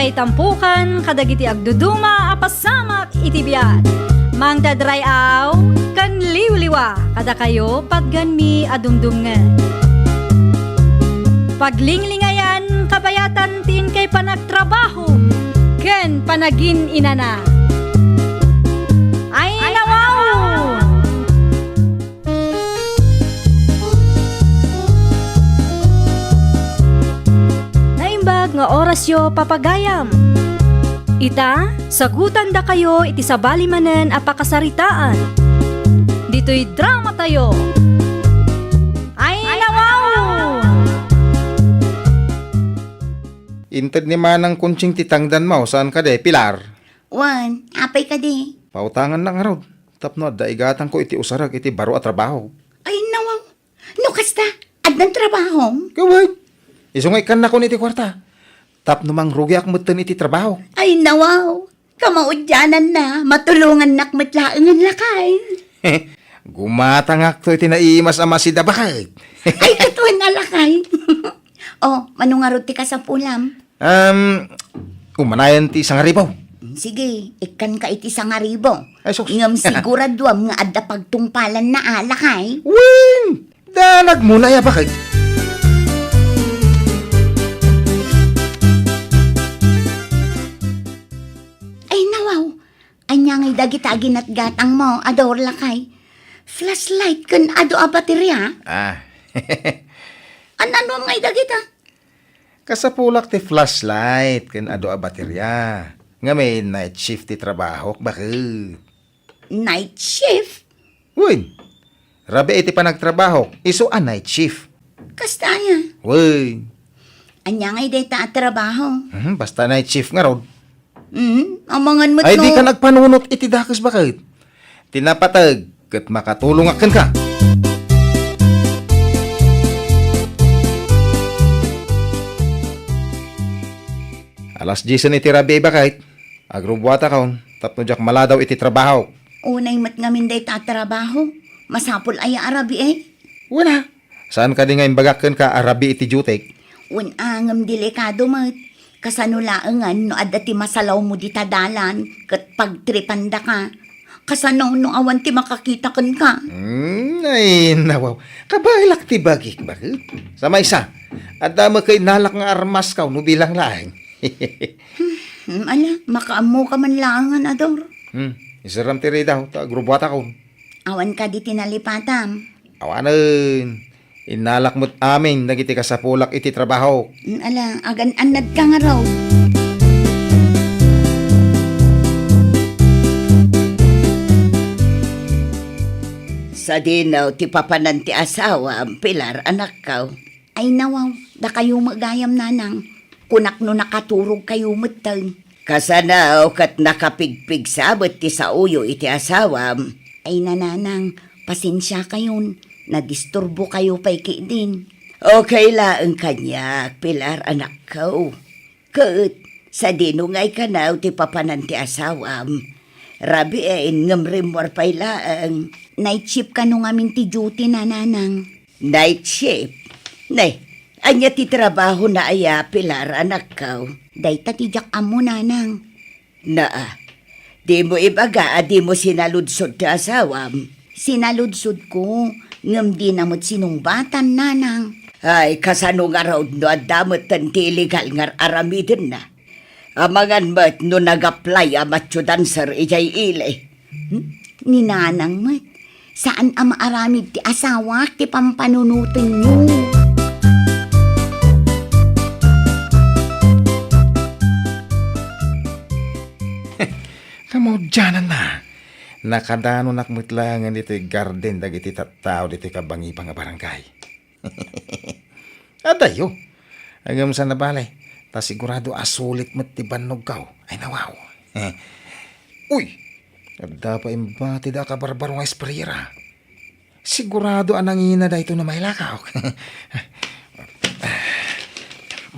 Makaitampukan kadagiti agduduma apasamak iti biat. Mangdadrayaw kan liwliwa kada kayo padganmi adumdumngan. Paglinglingayan kabayatan tin kay panagtrabaho ken panagin inana. Ay nawaw! Naimbag nga orasyo papagayam. Ita, sagutan da kayo iti sabali manen apakasaritaan. Dito'y drama tayo. Ay nawaw! Inted ni manang kunching titangdan mo, saan ka de, Pilar? Wan, apay ka di. Pautangan lang araw. Tapno, daigatan ko iti usarag iti baro at trabaho. Ay nawaw. No kasta, adnan trabaho. Gawin! Isungay kan na ko iti kwarta. Tapno mang rugi ak mutten iti trabaho. Ay nawaw. Kamaudyanan na, matulungan nak matlaangan lakay. Gumatangak to iti naimas ama si Dabakay. Ay katuan na lakay. Oh, manungarot ti ka sa pulam. Umanayan ti sangaribaw. Sige, ikan ka iti sangaribo. Ay, sus. Ngam siguraduam nga adda pagtungpalan na alakay. Win! Danag muna ya bakit? Ay nawaw. Anya ngay dagitagin at gatang mo, ador lakay. Flashlight kan ado a baterya. Ano ngay dagita? Kasapulak ti flashlight ken ado a baterya. Nga may night shift ti trabaho, bakit? Night shift? Win! Rabi iti panagtrabaho, iso a night shift. Kastaya. Win! Anya ngay data at trabaho. Basta night shift nga rod. Amangan mo Ay no. di ka nagpanunot iti dakas bakit? Tinapatag ket makatulong aken ka. Alas 10 iti rabi bakit? Agrubuata kaon, tapno jak maladaw iti trabaho. Unay mat ngamin data at trabaho. Masapol ay arabi eh. Wala. Saan ka di nga imbagaken ka arabi iti jutek? Unangam delikado mat. Kasanulaangan no adda ti masalaw mo di tadalan ket pagtripanda ka. Kasano no awan ti makakita ken ka. Ay, nawaw. Kabailak ti bagik, bakit? Sa maysa, adda mo kay nalak nga armas ka, no bilang laeng. Ala, makaamo ka man langan, ador. Isaram ti rin daw, ta grubuata ko. Awan ka di tinalipatam. Awanan, inalak mo't amin, nagiti ka sa pulak iti trabaho. Ala, agan anad ka nga raw. Sa dinaw, ti papanan ti asawa, Pilar, anak ka. Ay nawaw, da kayo magayam nanang. Kunak no nakaturog kayo matang. Kasanaw kat nakapigpig sabot ti sa uyo iti asawa. Ay nananang, pasensya kayon. Nadisturbo kayo pa'y din. Okay laang kanya, Pilar, anak ka. Kat, sa dinungay ka na, ti papanan ti asawa. Rabi ngamrimor pa'y laang. Night shift ka nung amin ti duty nananang. Night shift? Nay, anya ti trabaho na aya, Pilar, anak ka. Day tatijak amo nanang. Naa, di mo ibaga, di mo sinaludsod ti asawa. Sinaludsod ko, ngam di namot sinumbatan nanang. Ay, kasano nga raw no adamot tan ti illegal nga aramidin na. Amangan mo't no nag-apply amatyo dancer ijay ile. Ni nanang mat, saan ang maaramid ti asawa ti pampanunutin nyo? Kamodyanan na. Nakadano nakmutlangan dito garden dagiti tattao dito kabangipang nga barangay. Adayo. Agam sa nabalay. Ta sigurado asulit mo't ti bannog kaw. Ay nawaw. Uy! Agda pa imbati da ka barbaro nga esprira. Sigurado anangina da ito na may lakaw.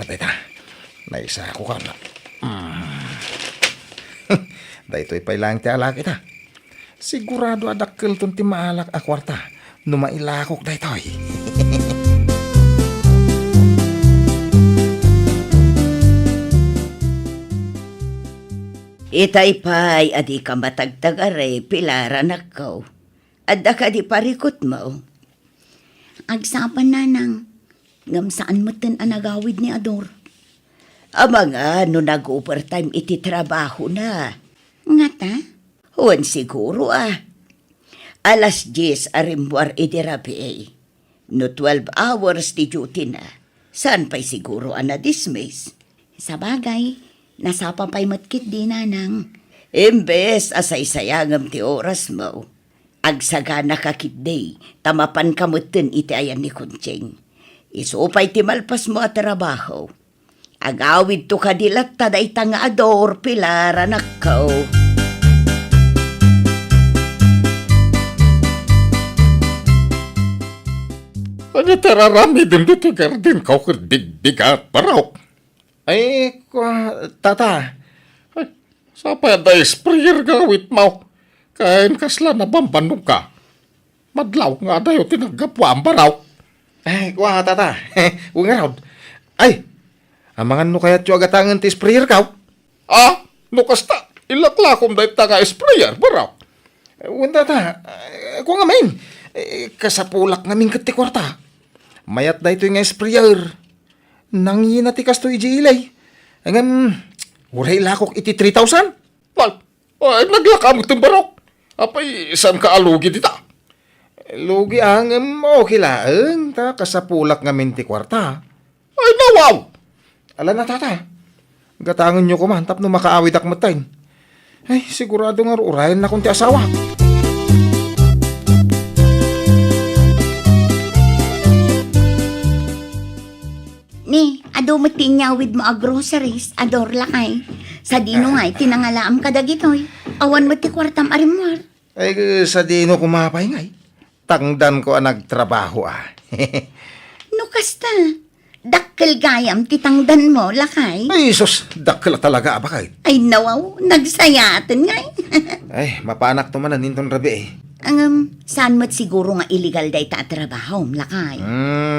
Matay ta. Naisa ako ka na. Da ito'y pailang ti alak ita. Sigurado adakkel ton ti maalak a kwarta. Numailakok da ito'y. Itay pa'y adi ka matagtagare, Pilar, anak ko. Adda ka di parikot mo. Agsapan nanang, ngam saan matan anagawid ni Ador. Ama nga, no nag-overtime iti trabaho na. Nga ta? Huwan siguro Alas 10 arimbuar iti rabi No 12 hours ti duty na. Saan pa'y siguro dismiss? Sa bagay, nasapa pa'y matkit di nanang. Imbes asay-sayangam ti oras mo. Agsagana ka kitday, tamapan kamutin iti ayan ni Kunching. Isupay ti malpas mo at trabaho. Agawid to kadilat taday tanga Ador, Pilar, anak ko. Ano tararami din dito gardin kau big-bigat parok? Ay, tata. Ay, sapa da sprayer gawit mo? Kain kasla na bambanong ka. Madlaw nga dayo tinagapwa ang baraw. Ay, tata. Ungaraw. Ay, amangan no kaya tiyo agatangan ti sprayer kaw? No kasta. Ilaklakom da ita nga sprayer baraw. Tata. Kung nga main. Kasapulak namin kat ti kwarta. Mayat da ito yung sprayer. Nangyin na ti kasto iji-ilay. Angam, uray lakok iti 3,000? Naglakam itong barok. Apay, saan ka alugi dita? Lugi okay lang. Kasapulak ngamin ti kwarta. Ay, nawaw! Ala na, tata. Gatangan nyo kumantap no makaawid akmatayin. Ay, sigurado nga urayan na kung ti asawa. Ni, ado matingawid mo a groceries, Ador lakay. Sa dino nga'y tinangalaam ka dagitoy. Awan mo ti kwartam arimwar. Ay, sa dino kumapay ngay. Tangdan ko ang nagtrabaho No kasta, dakkel gayam titangdan mo lakay. Ay, sus, dakla talaga abakay. Ay nawaw, nagsayatan nga'y. Ay, mapanak to manan ninton rabi Saan mo't siguro nga illegal day ta trabaho, lakay.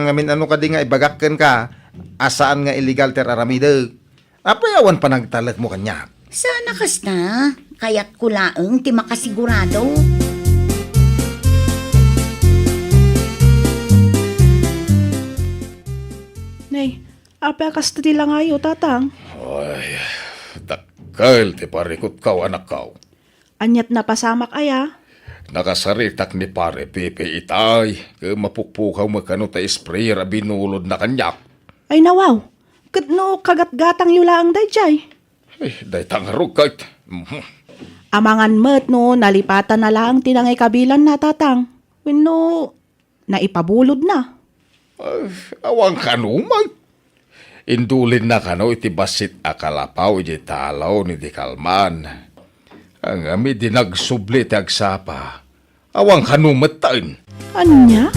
Amin ano ka di nga ibagakkan ka. Asaan nga illegal ter aramide. Apayawan pa nagtalag mo kanya. Sana kasta, kaya't kulaeng ti makasigurado. Nay, apa kasta ti lang ayo, tatang? Ay, dakal ti parikot kaw anak kaw. Anyat na pasamak aya. Nakasaritak ni pare Pepe itay. Mapukpukaw magkano ta sprayer a binulod na kanyak. Ay nawaw, no kagat-gatang yulaang dayjay. Ay, day tangarog kahit. Amangan met no, nalipatan na lang tinangay kabilan na tatang. Wenno, naipabulod na. Ay, awang kanumay. Indulin na kano iti basit akalapaw iti talaw ni di kalman. Ang ami di nagsubli ti agsapa. Awang kanumatain. Anya?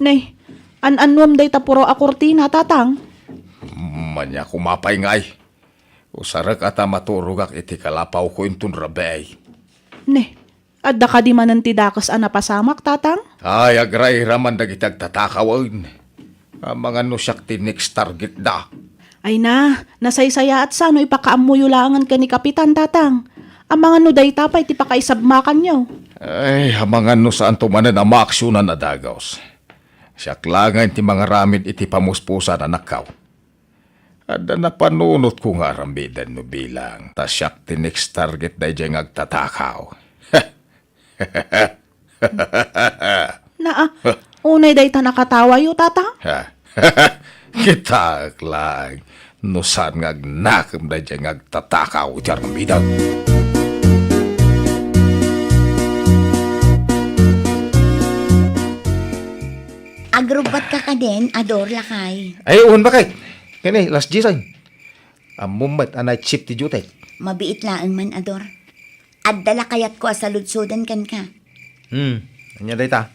Nay, an-anwam day tapuro a kurtina, tatang. Manya kumapay ngay. Usarak ata maturugak iti kalapaw ko intun rabay. Ne, adda ka di manan ti dakas a napasamak, tatang? Ay, agray raman dagitag tatakawan. Mga no siyak ti next target da. Ay na, nasaysaya at sano ipakaamuyulangan ka ni Kapitan, tatang. Ang mga nuday tapay ti pakaisabmakan nyo. Ay, hamangan no saan tumanan ang maaksyonan na dagaws. Siyak langan ti mga ramid iti pamuspusa na nakaw. Ada na panunot ko nga rambidan no bilang. Ta siyak ti next target da dyan agtatakaw. Unay day ta nakatawa yo, tatang? Kita lang. No saan nga agnakam da dyan agtatakaw dyan rambidan. Agrubat ka din, Ador lakay. Ay, uwan ba kay? Kani, last gisan. Amumat anay chip ti jutay. Mabiit laang man, Ador. Addala kayat ko asaludsudan kan ka. Anya day ta?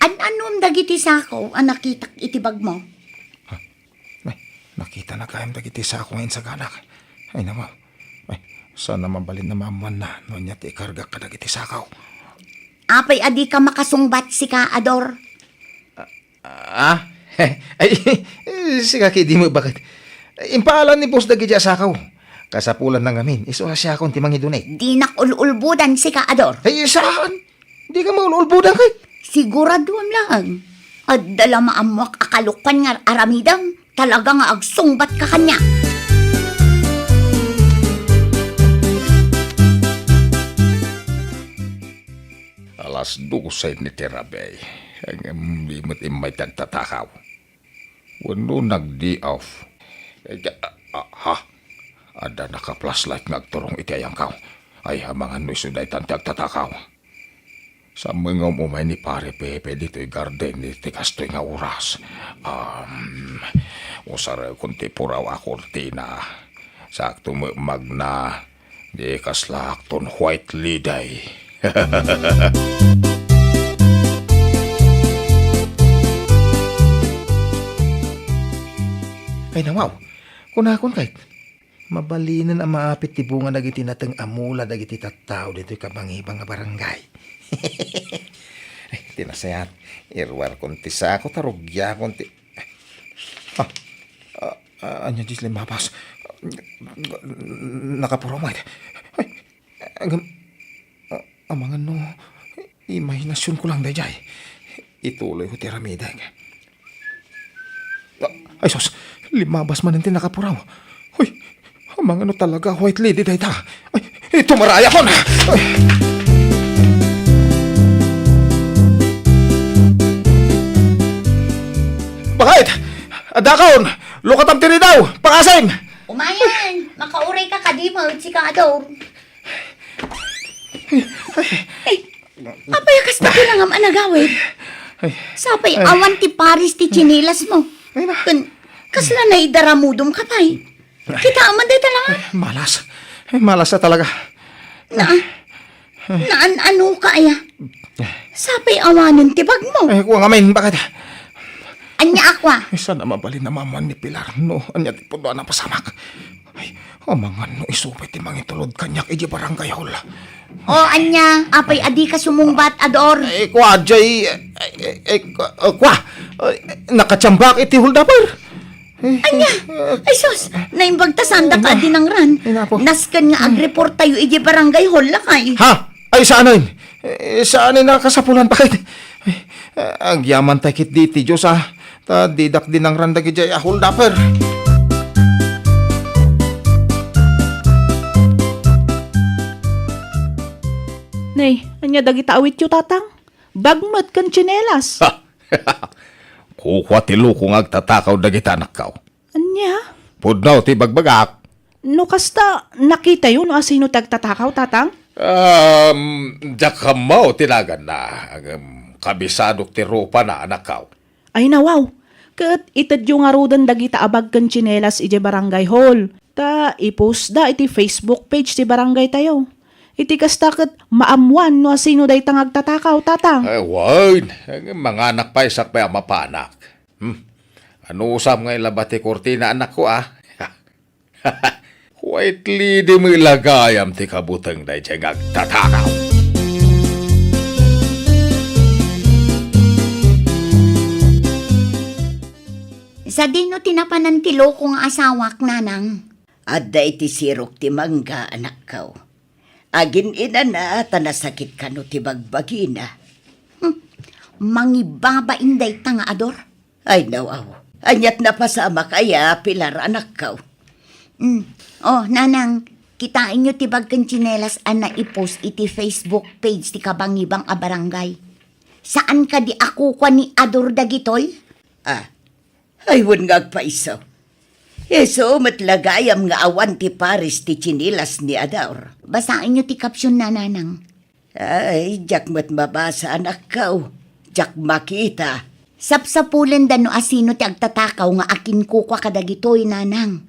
An-anom dagiti sako, ang nakitak itibag mo. Ay, nakita na kayang dagiti sa ako ngayon sa ganak. Ay naman. Ay, sana mabalin na mamuan na. No niya ti ikarga ka dagiti sakaw. Apay adi ka makasungbat si ka, Ador. Ay, siya kay di mo bakit? Impaalan ni Boss dagi sa akaw. Kasapulan ng amin, iso siya akong timang idunay. Di nakululbudan si Kaador. Ay, saan? Di ka maululbudan kay. Siguraduam lang. At dala maamuak akalukan nga aramidang talaga nga agsungbat ka kanya. Alas 12 ni Terabay. Ang imot imay tagtatakaw. Wano nagdi off. Ha? Ada naka-flashlight nagturong iti ayang kaw. Ay hamangan no isuday tagtatakaw. Sa mga umay ni pare Pepe dito'y garden ni tikastoy nga oras. Usara kunti puraw a kortina. Sakto magna. Di kaslak ton white liday. Ay nawaw, kunakon kahit. Mabalinan ang maapit ti bunga dagiti nateng amula dagiti tattao dito'y kabangibang nga barangay. Ay, tinasayat. Irwar konti sa ako, tarugya konti. Anya jis limabas. Nakapuromay. Ay, amangan no, imahinasyon ko lang dayjay. Ituloy ko tiramida. Ay sos, limabas man ang tinakapuraw. Uy, amangan no talaga, white lady dayta. Ay, tumaraya ko na. Ay. Bakit? Adakaon, lukatam tiri daw, pangasim. Umayan, makauray ka kadimot si Kaador. Apay kas na pinangam anagawid. Sapay awan ti Paris ti chinilas mo. Ay na. Kasla na idaramudom ka pa'y. Kita aman day talaga. Malas. Malas na talaga. Ano ka aya? Sapay awanan tibag mo. Ay, kuha nga main, bakit? Anya akwa. Sana mabalin na maman ni Pilar, no? Anya ti puno na pasamak. Ay, amangan no, isupit ti mangitulod kanyak iji barangay hall. O anya, apay adi ka sumungbat ador. Ay, kwa, Jay, kwa, nakatsambak iti huldapar. Anya, ay sus, naimbagtasanda ka adi ng ran. Ay, napo. Naskan nga agreport tayo iji barangay hall lakay. Ha? Ay, saan yun? Saan yun nakasapulan, bakit? Ay, ang yaman tayo kit diti, Diyos, ha? Ta didak din ang randag ijay ahol daper. Nay, anya dagita awit yu tatang. Bagmat kan tsinelas. Kukwa ti lukong agtatakaw dagita anak kaw. Anya? Pudnaw ti bagbagak. No kasta nakita yun no asino tagtatakaw tatang? Jakamaw tinagan na. Kabisadok ti rupa na anak kaw. Ay nawaw. Kat itad yung arudan dagita abag kan tsinelas ije barangay hall. Ta ipost da iti Facebook page ti barangay tayo. Iti kasta kat maamuan no asino day tang agtatakaw tatang. Ay, wine. Mga anak pa isak pa mapanak. Ano usam nga ilabati kortina anak ko, ah? Quietly di mo ilagayam ti kabutang day tiyang agtatakaw. Sa dino tinapanan ti lokong asawak nanang. Adda iti sirok ti mangga anak kaw. Agin ina na tanasakit ka no ti bagbagina. Mangibaba inday tanga ador. Ay nawaw. Anyat na pasama kaya Pilar anak kaw. Oh, nanang, kitain nyo tibag kan tsinelas na ipost iti Facebook page ti kabangibang a barangay. Saan ka di ako kwa ni ador dagitoy? Ay wun nga agpaisaw. Eso matlagayam nga awan ti Paris ti chinilas ni Adaur. Basain nyo ti kapsyon na nanang. Ay, jak mat mabasa anak kaw. Jak makita. Sapsapulen da no asino ti agtatakaw nga akin ko kwa kadagitoy nanang.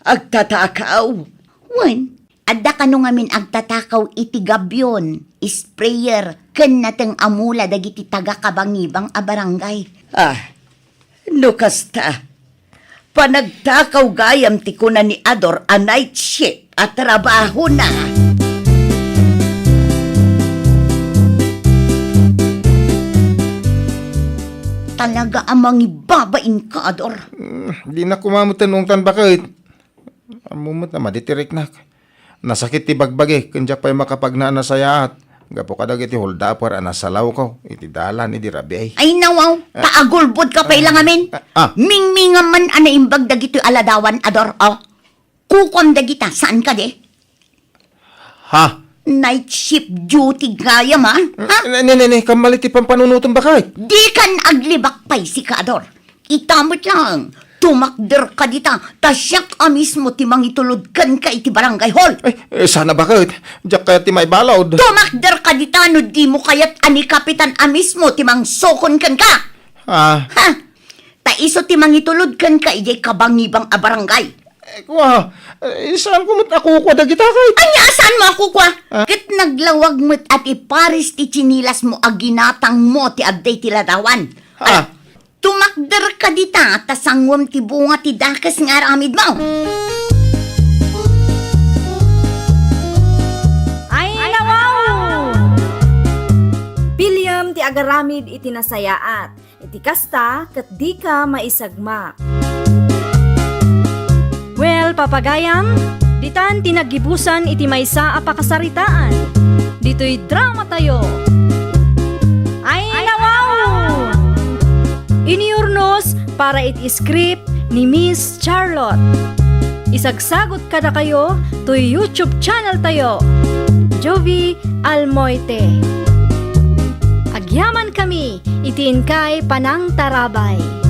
Agtatakaw. Wen, adda ka no ngamin agtatakaw iti gabyon, sprayer, ken nateng amula dagiti taga kabangibang a barangay. No kasta. Panagtakaw gayam ti kuna ni Ador a night shift at trabaho na. talaga ang mangibabain ka, Ador. Di na kumamutan ungtan bakit? Amumot na maditirik na. Nasakit ti bagbagi, kanjak pa'y makapagnaan na sayaat. Gapo ka dagiti holda par anasalaw ko. Iti dalan, iti rabi ay. Ay nawaw, paagulbod ka pa ilang amin. Ah. Mingmingan man anaimbag dagito aladawan, Ador. Oh. Kukom dagita, saan ka de? Ha? Night shift duty gaya ma? Ha? Ne, kamalit ti pampanunutan bakit? Di kan aglibak pay si ka, Ador. Itamot lang. Tumakder ka dita, tasyak mismo ti mangitulod kan ka iti barangay hall. Sana bakit? Diyak kaya ti may balod. Tumakder ka dita, no di mo kayat ani kapitan mismo ti mang sokon kan ka. Ah, Ha? Ta iso ti mangitulod kan ka ijay kabangibang a barangay. kuha. Saan ko ako kwa dagita kahit? Ay, saan mo ako kwa? Kit naglawag mo't at iparis ti chinilas mo aginatang mo ti abday ti ladawan. Ah. Tumakder ka dita, tasangwam ti bunga ti dakas nga aramid mo. Ay, nawaw! Pilyam ti agaramid iti nasayaat, iti kasta kat di ka maisagma. Well, papagayam, ditan tinagibusan iti maysa a pakasaritaan. Dito'y drama tayo. Ay, nawaw! Iniurnos para iti script ni Miss Charlotte. Isagsagot kada kayo to YouTube channel tayo. Jovi Almoite. Agyaman kami, itiin kay Panang Tarabay.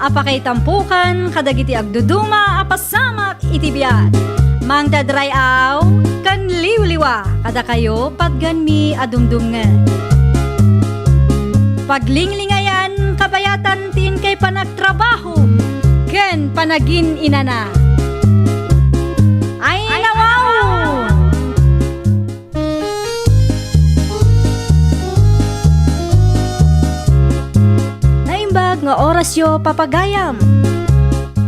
Apakay tampukan, kadagiti agduduma, apasamak itibiyat. Mang dadrayaw, kan liwliwa, kada kayo patgan mi adumdumngan. Paglinglingayan, kabayatan tin kay panagtrabaho, ken panagin inana. Ay, nawaw! Naimbag nga oras yo papagayam.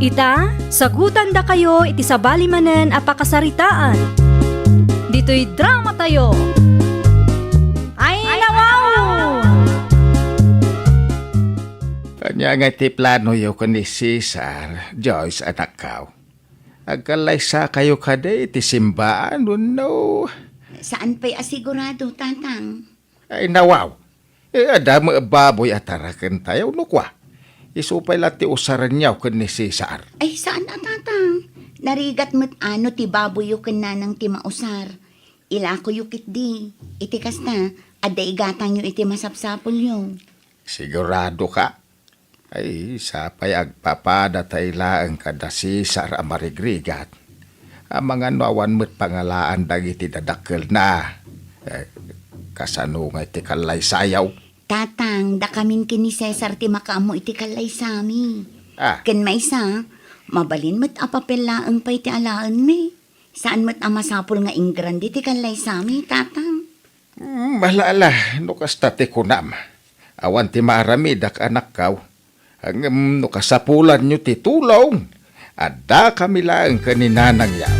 Ita, sagutan da kayo iti sabali manen a pakasaritaan. Dito'y drama tayo. Ay, nawaw! Kanya nga ti plano yo ko ni Cesar, Joyce anak kao. Agkalay sa kayo kada iti simbaan, no. Saan pa'y asigurado, Tatang? Ay nawaw. Ada mo baboy atarakan tayo, no kwa. Isupay lati usaran niyaw kan ni Cesar. Ay, saan na, Tatang? Narigat mo't ano ti baboy yu kananang ti mausar. Ila ko yukit di. Iti kasta, aday gatang yu iti masapsapol yu. Sigurado ka? Ay, sapay agpapada tayla ang kada Cesar amarigrigat. Ang mga nawan mo't pangalaan dagiti dadakkel na. Kasano nga iti kalay sayaw. Tatang, da kamin kini Cesar ti makaamo iti kalay sami. Ah, Ken may isa, mabalin mo't apapelaang pa'y ti alaan me. Saan mo't amasapol nga ingrandi ti kalay sami, Tatang? malala, no kastate kunam. Awan ti maramidak anak kaw. Ang no kasapulan nyo ti tulong. Ada kami lang kaninanang yaw.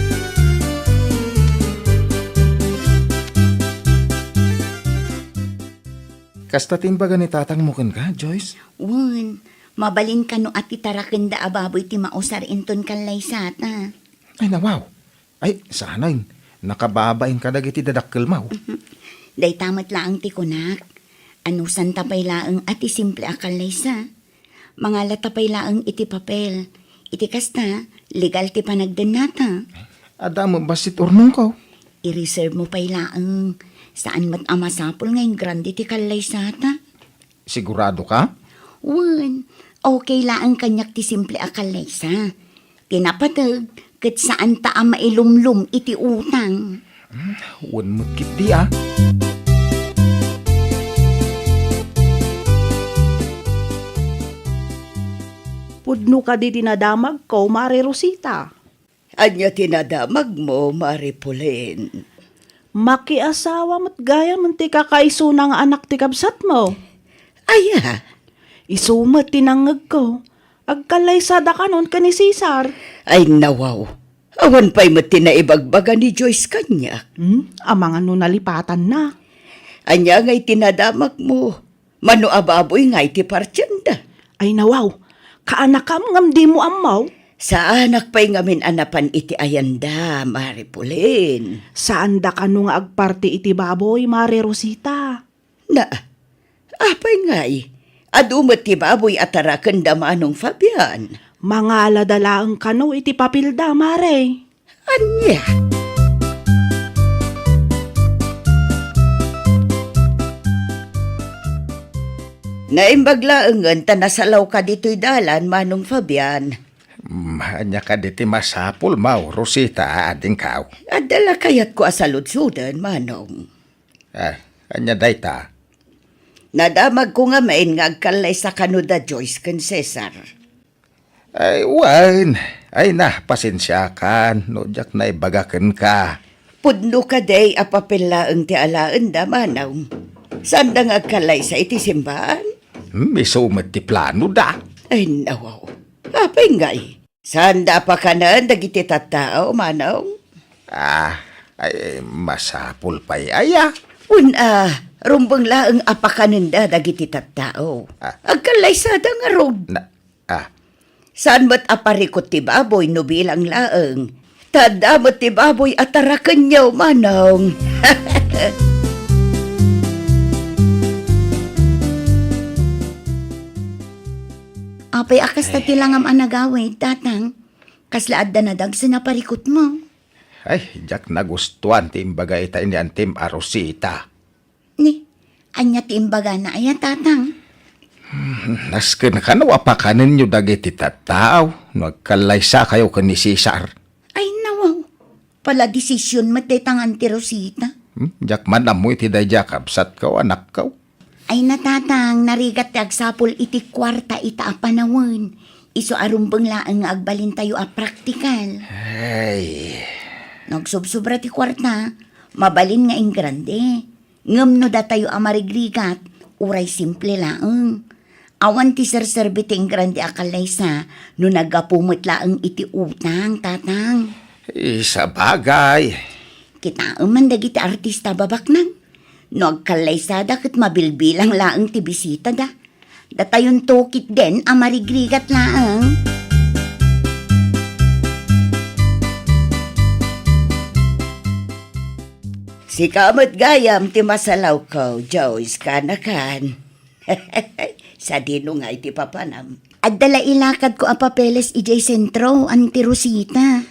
Kastatin ba gani tatang mo ka, Joyce? Wan, mabalin ka no at itaraken da ababoy ti mausar inton kalay sata. Ay, nawaw. Ay, sanay. Nakababain ka dagiti dadakkel maw. Day tamat laang ti kunak. Ano santa pay laang ati simple akalay sa. Mga latapay laang iti papel. Iti kasta, legal ti panagdan nata. Ada mo basit urnong ko. I-reserve mo pay laang. Saan mat amasapol ngayong grande ti kalay sata? Sigurado ka? Wan, okay laang kanyak ti simple akalay sa. Tinapatag, kat saan ta ang mailumlum iti utang. Wan mo kit di ah. Pudno ka di dinadamag ko, Mari Rosita. Anya tinadamag mo, Maripulin. Makiasawa mo't gaya man ti kakaiso ng anak ti kabsat mo. Aya, Isumat tinangag ko. Agkalaysada ka nun ka ni Cesar. Ay nawaw, awan pa'y mati na ibagbaga ni Joyce kanya. Amang ano nalipatan na. Anya nga'y tinadamak mo. Mano ababoy nga'y ti partyanda. Ay nawaw, kaanakam ngam di mo amaw. Sa anak pa'y ngamin anapan iti ayanda, Maripulin. Saan da ka nung agparti iti baboy, Mare Rosita? Na, apay nga'y. Adumat ti baboy atarakan da manong Fabian. Mga aladalaang kano iti papilda, Mare. Anya? Naimbaglaangan ta nasalaw ka dito'y dalan, Manong Fabian. Anya ka diti masapul, Mau, Rosita, ading kao. Adala kayat ko asaludsudan, Manong. Anya dayta. Nadamag ko nga main nga agkalay sa kanuda Joyce kan Cesar. Ay, wan. Ay na, pasensya ka. No, jak na ibagakan ka. Pudno ka day apapelaang ti alaan da, Manong. Saan da nga agkalay sa iti simbahan? Misumat ti plano da. Ay, nawaw. Apay nga'y. Saan da pa ka na dagiti tattao, Manong? Ay, masapul pa'y aya. Rumbang laang apakananda dagiti tattao. Agkalay sa da nga rod. Saan ba't aparikot ti baboy no bilang laang? Tadamot ti baboy at tarakan niyaw, Manong. Apay akas ta tilangam anagaway, tatang. Kaslaad da na dag sinaparikot mo. Ay, jak nagustuhan ti imbaga ita ini antim a Rosita. Ni, anya ti imbaga na aya, tatang. Nasken ka na wapakanin nyo dagiti tattao. Nagkalaysa kayo ka ni Cesar. Ay, nawaw. Pala desisyon matetangan ti Rosita. Jak man amoy ti day jakabsat ka anak ka. Ay natatang, narigat ti agsapol iti kwarta ita a panawon. Iso arumbang laang nga agbalin tayo a praktikal. Ay, Nagsubsobra ti kwarta, mabalin nga ing grande. Ngam no da tayo a marigrigat, uray simple laang. Awan ti serserbi ti ing grande akalaysa, no nagapumot laang iti utang, tatang. isa bagay. Kita man dagiti artista babak nang. No agkalaysada ket mabilbilang laang ti bisita da. Datayon tokit den a marigrigat laang. Si kamat gayam ti masalaw ko, Joyce, kanakan. Sa dino nga iti papanam. At dala ilakad ko a papeles ijay sentro, anti Rosita.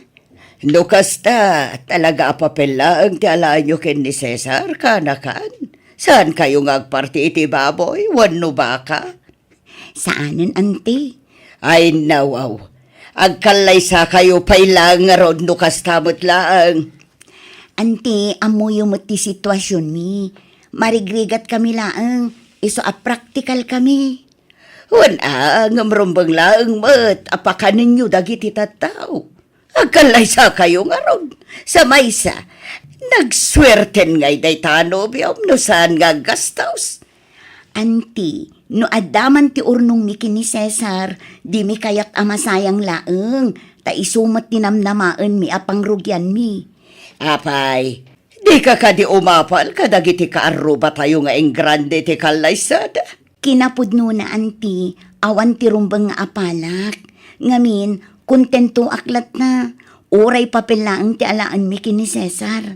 No kasta, talaga apapela ang ti alaan nyo ken ni Cesar, kanakan. Saan kayo nga agparti iti baboy? Wano baka? Saanen, anti? Ay nawaw, agkalaysa kayo pailang nga rod no kastamot laang. Anti, amuyo mo ti sitwasyon mi. Marigrigat kami laang. Iso a practical kami. Wana, ngamrumbang laang mat, apakanin nyo dagiti tattao. Agkalaysa kayo nga rod. Sa maysa, nagswerten ngay day tano biyom no saan nga gastaws. Anti, no adaman ti urnong mi kini Cesar, di mi kayak amasayang laang. Ta isumat tinamnamaan mi apang rugyan mi. Apay, di ka kadi umapal kadagiti kaaruba tayo nga ing grande ti kalaysada. Kinapudno na, anti, awan ti rumbang nga apalak. Ngamin, kontento aklat na. Uray papel laang ti alaan mi kini Cesar.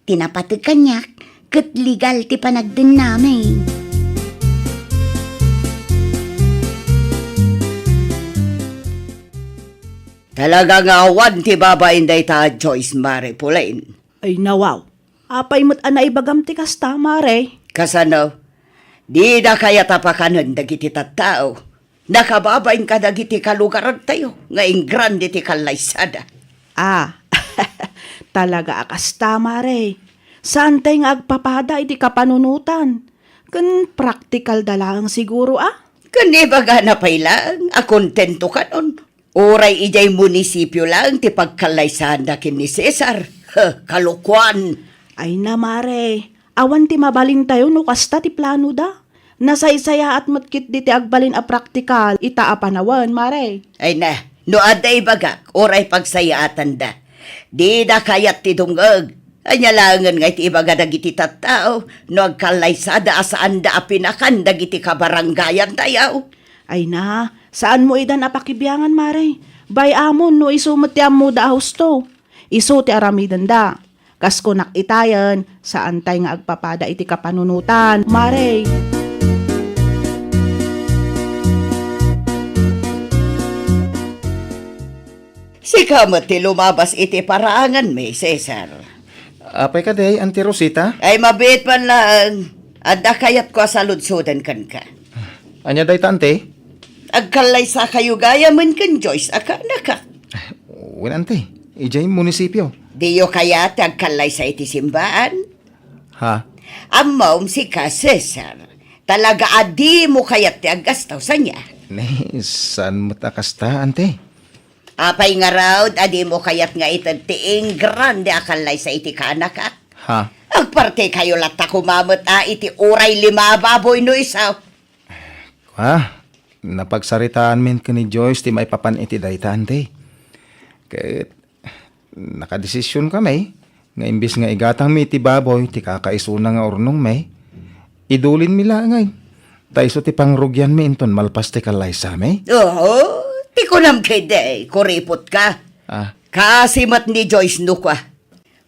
Tinapatid kanyak, ket legal ti panagden namin. Talaga nga awan ti babain day ta Joyce Maripulin. Ay nawaw, apay mo't anay bagam ti kasta, Mare. Kasano, di na kaya tapakanan dagiti tattao. Nakababain ka dagiti kalugaran tayo, nga ing grande ti kalaysada. Talaga akasta, Mare. Saan tayo nga agpapada iti kapanunutan? Kan practical dalang siguro, Kanibaga na pailang, akontento ka nun. Oray ijay munisipyo lang ti pagkalaysahan na kin ni Cesar. Kalukwan. Ay na, Mare. Awan ti mabalin tayo no kasta ti plano da. Nasaysaya at matkit di ti agbalin a praktikal, ita a panawan, mare. Ay na, no aday bagak, oray pagsayaatan da. Di da kayat ti dungag. Anya langan nga iti ibaga dagiti tattao, no agkalaysada asaan da apinakan dagiti kabaranggayan tayaw. Ay na, saan mo idan apakibyangan, mare? Bay amon no isumot ti ammo da husto. Isu ti aramidan da. Kasko nakitayan, saan tay nga agpapada iti kapanunutan, mare. Si kamat ti lumabas iti paraangan me, Cesar. Apay ka day, Auntie Rosita? Ay mabit man lang. Adda kayat ko sa ludsodan kan ka. Anya day tante? Agkalaysa kayo gaya man kan Joyce, aka naka. Wen ante, ijay munisipyo. Diyo kaya agkalaysa iti simbaan. Ha? Amom si ka, Cesar. Talaga adi mo kayat ti aggastaw sa niya. Ne, saan mo takasta, ante? Apay nga raw, adi mo kayat nga itad tiing grande akalaysa iti kanaka. Ha? Agparte kayo lata kumamot iti uray 5 baboy no isaw. Ha? Napagsaritaan min ka ni Joyce ti may papan iti dayta, ante. Kahit nakadesisyon kami, nga imbis nga igatang mi iti baboy, ti kakaisuna nga ornong may, idulin mi langay. Taiso ti pangrugyan mi inton malpas ti kalaysa may. Oo, ti kunam kede, kuripot ka. Ah, Kasimat ni Joyce nukwa.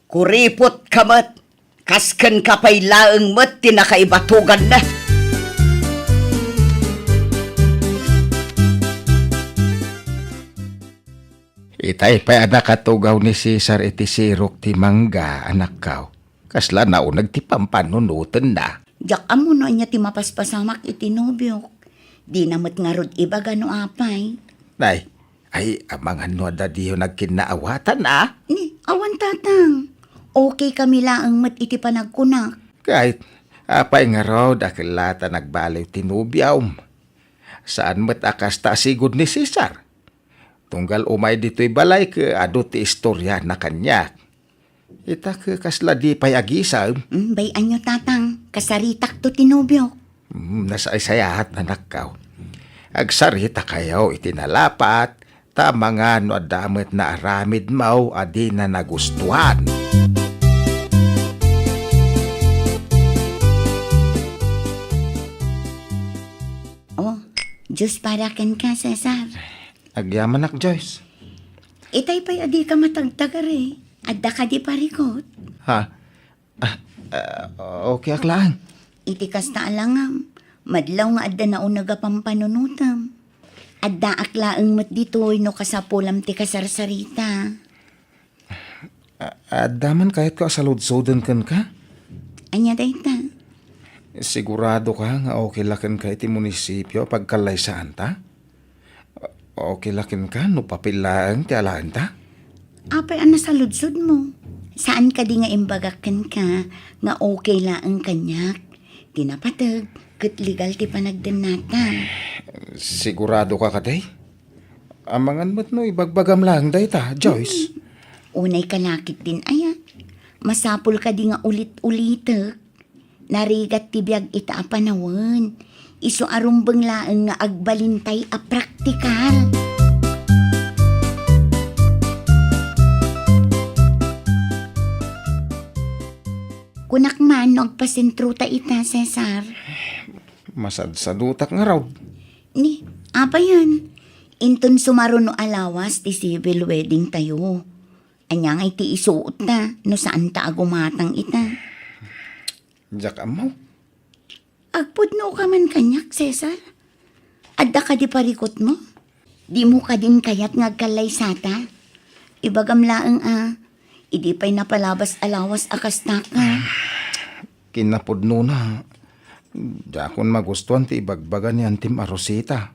Kuripot kamat. Kasken kapay laeng mat tinakaibatugan na. itay pa anak katugaw ni Cesar iti sirok ti mangga anak kaw. Kasla naunag ti pampanunutan na. Jak amo no anya ti mapaspasamak iti nobyok. Di namat nga rod iba gano apay. Nay, ay amang ano da diyo nagkinaawatan na. Ni, awan tatang. Okay kami laang mat iti panagkunak. Kahit apay nga raw dakilata nagbaliw tinubyaw. Saan mat akas ta sigud ni Cesar? Tunggal umay dito'y balay ke ado ti istorya na kanya. Ita ke kasla di pay agisa. Bay anyo tatang, kasaritak to tinobyok. Nasaysayahat na nakaw. Agsarita kayaw itinalapat, tama nga no adamit na aramid mau adi na nagustuhan. Oh, Diyos para ken ka, Cesar. Agyaman nak Joyce. Itay pa'y adi ka matagtagar eh. Adda ka di parikot. Ha? Okay aklaan. Iti kasta alangam. Madlaw nga adda na unaga pampanunutam. Adda aklaang mat ditoy no kasapulam ti kasarsarita. Daman kahit ka asaludsodan kan ka? Anya dayta. Sigurado ka nga okay lakin ka iti munisipyo pagkalaysaan ta? Okay lakin ka no papilaang ti alaan ta? Apay ana sa ludsod mo. Saan ka di nga imbagakan ka nga okay laang kanyak. Tinapatag, kat legal ti panagdanata. Sigurado ka katay? Amangan mo't no ibagbagam lang day ta, Joyce. Unay kalakit din aya. Masapul ka di nga ulit-ulitek. Narigat ti biyag ita a panawan. Isu arumbeng laeng nga agbalintay a praktikal. Kunak man no agpasentro ta ita, Cesar. Masadsadutak nga raw. Ni, apa yan? Inton sumaro no alawas ti civil wedding tayo. Anya nga iti isuot na no saan ta agumatang ita. Diyak amaw. Agpudno ka man kanyak, Cesar. Adda ka di parikot mo? Di mo ka din kayat nga kalaysata? Ibagam laang idi pa'y napalabas alawas akasta ka. Kinapudno na. Dakon magustuhan ti ibagbaga ni Auntie Rosita.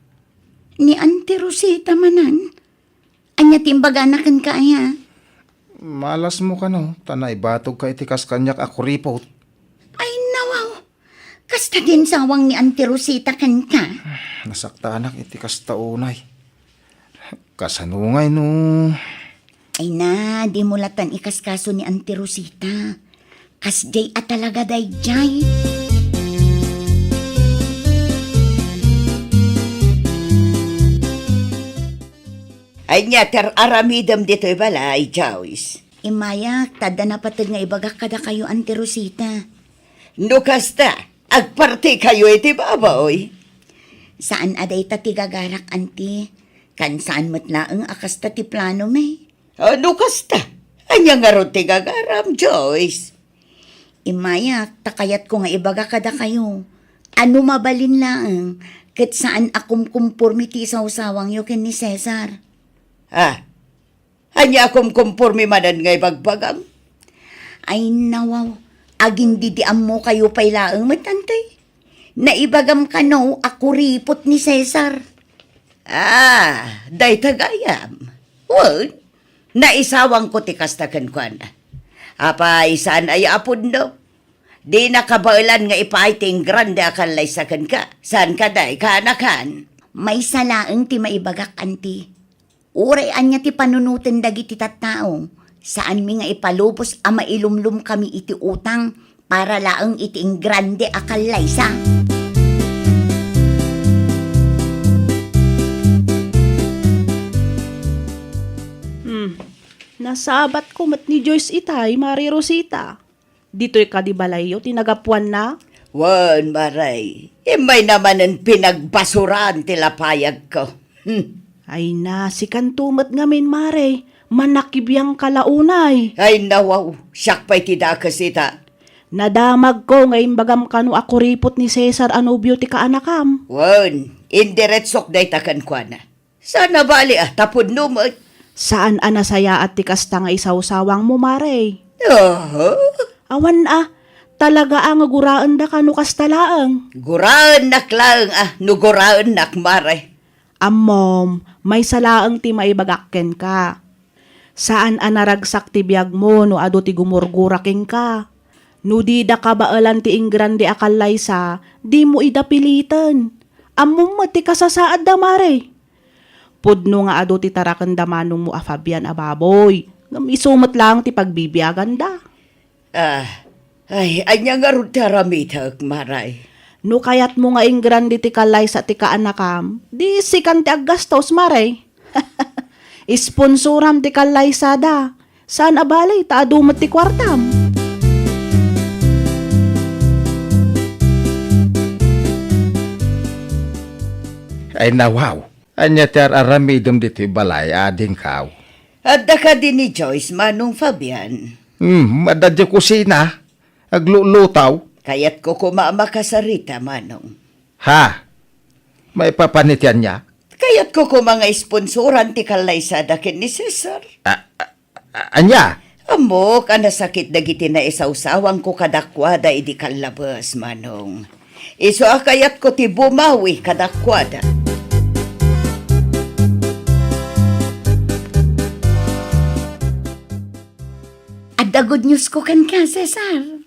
Ni Auntie Rosita manan. Anya timbaga na kan kaya. Malas mo ka no, tanay batog ka itikas kanyak ako ripot. Ay nawaw. Kasta din sawang ni Auntie Rosita kan ka. Nasakta anak itikas taunay. Kasanungay no. Ay na, di mo latan ikaskaso ni Auntie Rosita. Kasjay at talaga dayjay. Ay niya, aramidam dito'y balay, Joyce. Imayak, tada na patag nga ibagak kada kayo, Auntie Rosita. No kasta, agparti kayo iti babaoy. Saan aday ta tigagarak, Auntie? Kan saan matlaang akas ta ti plano may? Ano kasta? Anya nga ron tigagaram, Joyce. Imayak, takayat ko nga ibaga kada kayo. Ano mabalin laang, kat saan akum kumpurmi ti sawsawang yo ken ni Cesar. Anya akong kumpormi manan ngay bagbagang. Ay nawaw, aging didiam mo kayo pay laang matantay. Naibagam ka no, ako ripot ni Cesar. Day tagayam. Well, naisawang ko ti kastakan ko na. Apa, isaan ay apod no? Di nakabailan nga ipaiting grande akalay sa kan ka. Saan ka day, kanakan? May salaang ti maibagak, Auntie. Uray anya ti panunutin dagiti tattao. Saan mi nga ipalubos a mailumlum kami iti utang para laang iti grande akalay sa. Nasabat ko mat ni Joyce itay, Mari Rosita. Dito'y kadibalayo, tinagapuan na. Wan, maray. May naman ang pinagbasuran tilapayag ko. Ay na, si kantumat ngamin, Mare. Manakibiyang kalaunay. Ay nawaw, siyak pa'y tidakas ita. Nadamag ko ngayon bagam kanu ako ripot ni Cesar Anubio ti kaanakam. Wan, indiretsok day takan kwa na. Sana bali tapod numot. Saan anasaya at ti kasta nga isawsawang mo, Mare? Awan talaga ang guraan da kanu kastalaang. Guraan nak lang nuguraan nak mare. Ammom, may salaang ti maibagakken ka. Saan anaragsak ti biyag mo no ado ti gumurguraking ka. No di da kabaalan ti ingrande akalay sa, di mo idapilitan. Ammom ti kasasaad da, Mare. Pudno nga ado ti tarakan da manong mo Fabian ababoy. Isumat lang ti pagbibiyagan da. Anya nga ron taramitag, maray. No kayat mo nga ingrande ti kalay sa ti kaanakam, di sikan ti aggastos, Mare. Isponsoram ti kalay sada. Saan abalay ta adumat ti kwartam? Ay nawaw. Anya ti aramidom dito'y balay, ading kaw. Adda ka din ni Joyce, Manong Fabian. Madadya kusina. Aglulutaw. Kayat ko kumama ka sa Rita, Manong. Ha? May papanityan niya? Kayat ko mga sponsoran ti kalay sa dakin ni Cesar. Anya? Amo, ka nasakit dagiti na isawsawang ko kadakwada idi kalabas, Manong. Iso kayat ko ti bumawi kadakwada. Adda good news ko kan ka, Cesar.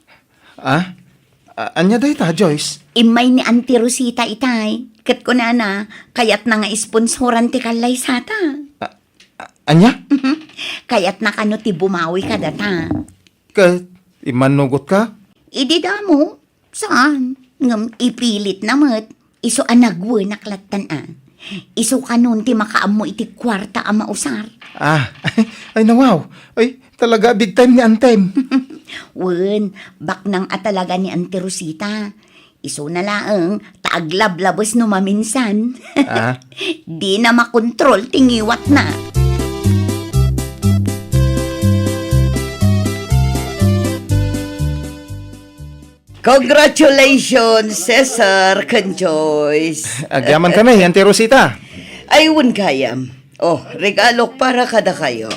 Anya day ta, Joyce? Imay ni Auntie Rosita itay. Kat ko na kayat na nga isponsoran ti kalay sata. Anya? Kayat na kano ti bumawi ka data. Imanugot ka? Idi damo. Saan? Ngam ipilit namat. Iso anagwe naklatan Iso kanon ti makaamo iti kwarta a mausar. Ay nawaw. Ay, talaga big time ni Antem. Wen, bak nang atalaga ni Auntie Rosita. Iso na laang, taaglablabos no maminsan. Di na makontrol, tingiwat na. Congratulations, Cesar kan Joyce. Agyaman kami, Auntie Rosita. Ayun kayam. Regalo para kada kayo.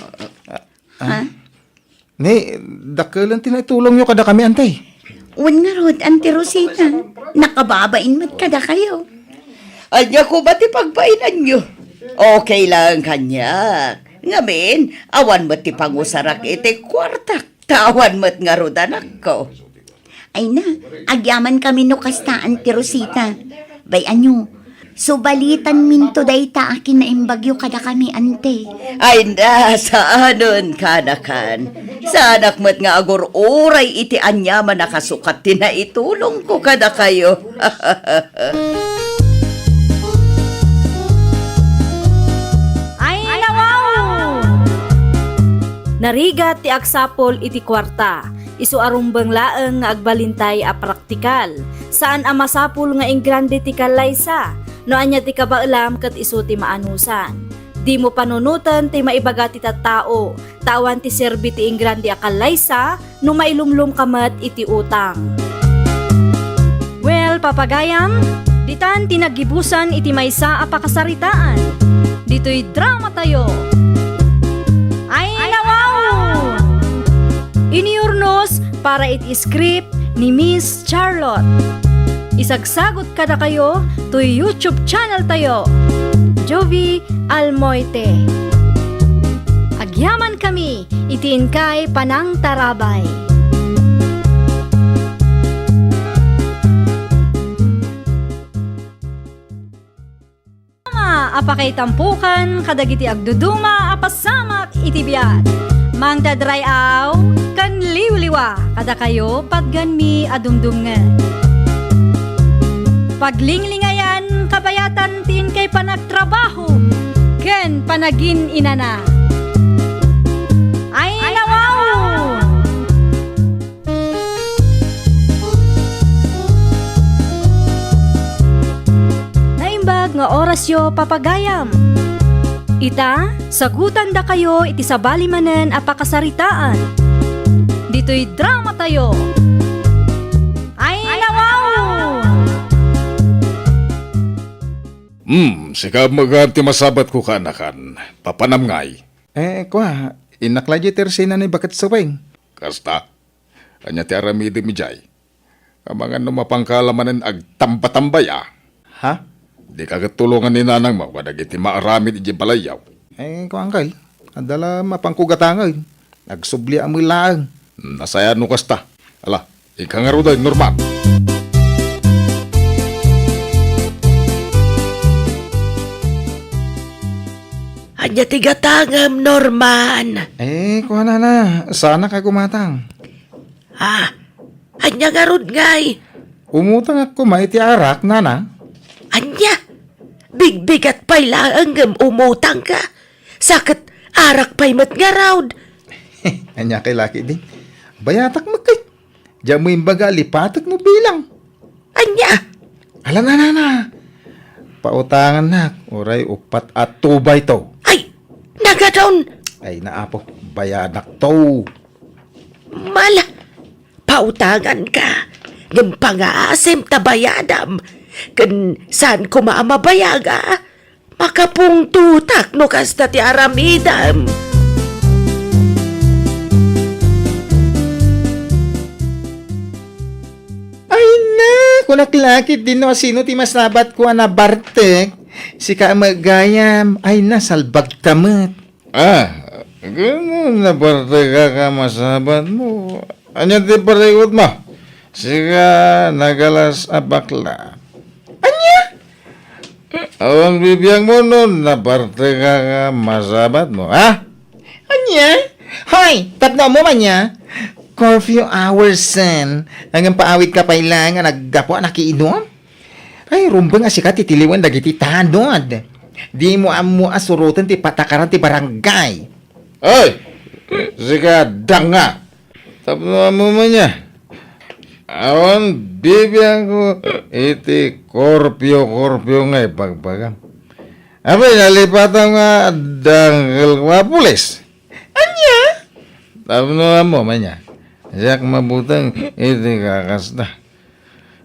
Ni, dakalan tinatulong nyo kada kami, Ante. Wen nga rod, Auntie Rosita. Nakababain mat kada kayo. Anya ko ba't ipagpainan nyo? Okay lang kanya. Ngamin, awan mo't ipangusarak iti kwartak. Tawan mo't nga rod anak ko. Ay na, agyaman kami no kasta, Auntie Rosita. Bay anyo, subalitan minto day ta akin na imbagyo kada kami, Ante. Ay na, saanon kanakan. Sa anak mo't nga agor oray iti anyaman nakasukat tinaitulong ko kada kayo. Ay, nawaw! Narigat ti agsapol iti kwarta. Isu arumbang laeng nga agbalintay a praktikal. Saan a masapul nga ingrande ti kalaysa. No anya ti kabailam ket isu ti maanusan. Di mo panunutan ti maibaga ti tattao. Tawan ti serbi ti ingrande a kalaysa no mailumlum kamat iti utang. Well, papagayam, ditan tinagibusan iti maysa a pakasaritaan. Dito'y drama tayo. Ay, nawaw! Iniurnos para iti script ni Miss Charlotte. Isagsagot ka na kayo to YouTube channel tayo. Jovi Almoite. Agyaman kami, itiin kay Panang Tarabay. Apakay tampukan, kadagiti agduduma, apasamak itibiyat. Mang dadray aw, kan liwliwa, kada kayo padganmi adumdumngan. Paglinglingayan, kabayatan tin kay panagtrabaho, ken panagin inana. Ay, nawaw! Naimbag nga orasyo papagayam. Ita, sagutan da kayo iti sabali manen a pakasaritaan. Dito'y drama tayo. Ay, nawaw! Sikab maganti masabat ko kanakan. Papanamngay. Kwa, inakladyo tersina ni bakat sawing. Kasta. Anya ti aramidi mi jay. Kamangan no mapangkalamanan agtambatambay ah. Ha? Di kagatulungan ni nanang mo kadag iti maaramid iti balayaw. Kwa angkal, adala mapangkugatangay. Nagsubli ang laang. Nasaya no kasta. Ala, ikangaruday normal. Anya tigatangam, Norman. Kwa na, sana ka kumatang. Anya garud ngay. Umutang ako maiti arak, nana. Anya, bigbigat pa'y laanggam umutang ka. Sakit arak pa'y matngaraud. Anya kay laki din. Bayatak magkay. Diyan mo yung baga, lipatak mo bilang. Anya, Ala na. Pautangan na. Oray, upat at tubay to. ay, nagadaon. Ay naapo, bayadak to. Mala, pautangan ka. Ng pang-aasim tabayadam. Kan saan ko maamabayaga? Makapung tutak no kasta ti aramidam. Ay na, kung naklakit din no, sino ti masabat ko na Bartek. Si Kaamagayam, ay na, salbag tamat. Ganun na parte ka masabat mo. Anya ti parikot mo? Sika nagalas abakla. Awang bibiyang mo nun na parte ka masabat mo, ha? Anya? Hoy, tatno mo man niya. Curfew hours, son. Hanggang paawit ka pa ilang nga naggapo nakiinom? Ay, rumbang asika titiliwan dagiti tanod. Di mo amo asurutan ti patakaran ti barangay. Ay! Sika danga! Tapno mo man niya. Awan bibiyang ko iti korpyo nga ipagpagam. Abay, nalipatan nga danggal kwa pulis. Anya? Tapno mo man niya. Siyak mabutang iti kakasta.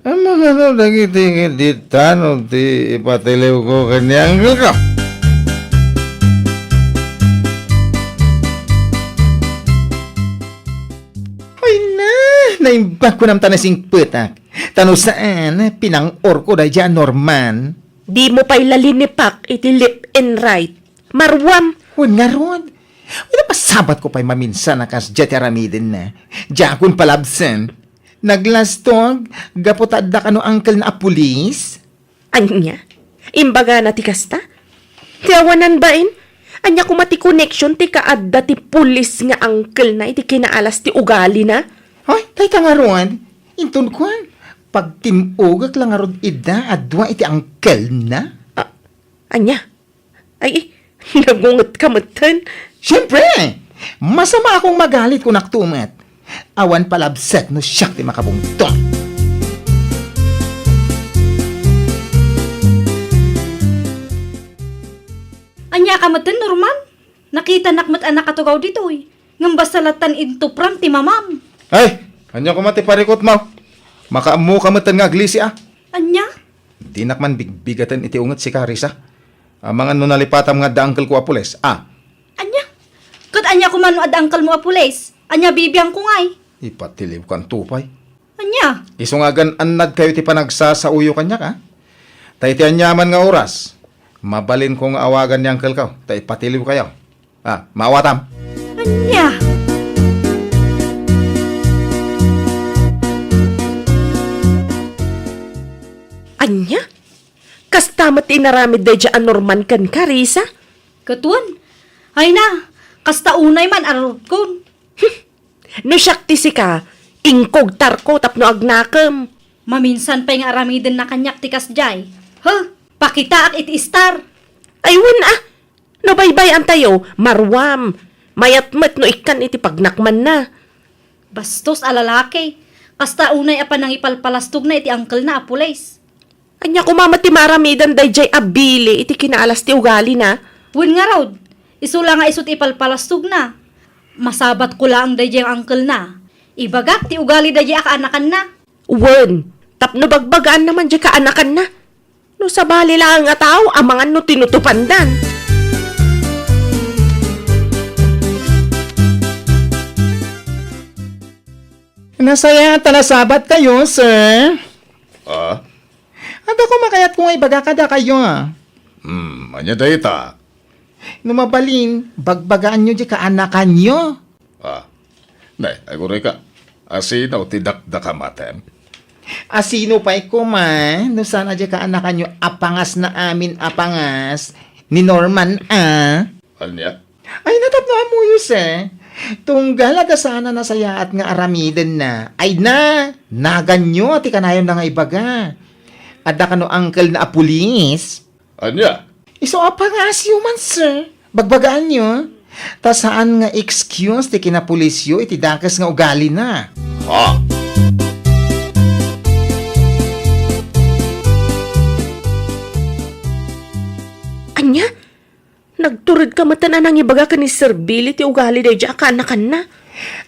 Ang mga no, nagiti di tanong ti ipatiliw ko kanyang ko. Hoy na, naimbag ko ng tanasing putak. Tano saan, pinang-or ko da dyan, Norman. Di mo pa'y lalinipak iti lip and right. Marwam, Huwag nga ron. Wala pa sabat ko pa'y maminsan na kas dyan aramidin na. Diyakon palabsan. Naglastog, gapotad da kano angkel na pulis. anya, imbaga na ti kasta? Ti awanan bain? Anya ko mati connection ti kaadda ti pulis nga angkel na iti kinaalas ti ugali na? Hoy, tay ka nga ron. Intun kwan. Pag timugak lang nga ron ida, adwa iti angkel na. Anya, ay, nagungot ka matan. Siyempre, Masama akong magalit kung naktumat. Awan palabset no siyak ti makabungtong. Anya ka maten, Norman? Nakita nakmat anak katugaw dito eh. Ngam basalatan into pram ti mamam. Ay, anya ko mati parikot mo. Makaamu ka matan nga aglisi ah. Anya? Di nakman bigbigatan iti unget si Carissa. Amangan no nalipatam nga da uncle ko apules. Ah, Anya? Kat anya ko man ad angkal mo apules. Anya bibiyang ko ngay. ipatiliw kan tupay. Anya? Isungagan anad kayo ti panagsasauyo kanya ka. Tay ti anyaman nga oras. Mabalin kong awagan ni uncle ka. Tay patiliw kayo. Ah, maawatam. Anya? Anya? Kastamat inaramid day dyan Norman kan Carissa? Katuan? Ay na, kasta unay man arot kon. No syakti si ka, ingkog tarko tapno agnakam. Maminsan pa yung aramiden na kanyak tikas jay. Huh, pakita ak iti star. Aywan ah, no baybay tayo, marwam. Mayatmat no ikan iti pagnakman na. Bastos alalaki. Kasta unay apa nang ipalpalastog na iti angkel na apules. Anya kumama ti maramidan day jay abili iti kinaalas ti ugali na. Win nga raw, isula nga isut ipalpalastog na. Masabat ko lang day ang angkel na. Ibagak ti ugali day ak anakan na. Wen, tapno bagbagaan naman dyan kaanakan na. No sabali lang nga tao, amangan no tinutupandan. Nasaya tanasabat kayo, sir. Ah? Ada ko makayat kung ay baga kada kayo ah. Anya dayta. Numabalin, bagbagaan nyo di kaanakan nyo. Ah. Nay, aguray ka. Asinaw ti dakdakamatem. Asino pa ko man, no sana di kaanakan nyo apangas na amin apangas ni Norman ah. Anya? Ay natapno amuyo sir. Tunggal ada sana nasaya at nga aramiden na. Ay na, naganyo ti kanayon na nga ibaga. Ada ka no uncle na apulis. Anya? Iso apangasyo man, sir. Bagbagaan nyo. Ta saan nga excuse ti kinapulisyo iti dakas nga ugali na. Ha? Anya? Nagturid ka matanan ang ibaga ka ni Sir Billy ti ugali day dyan kaanakan na.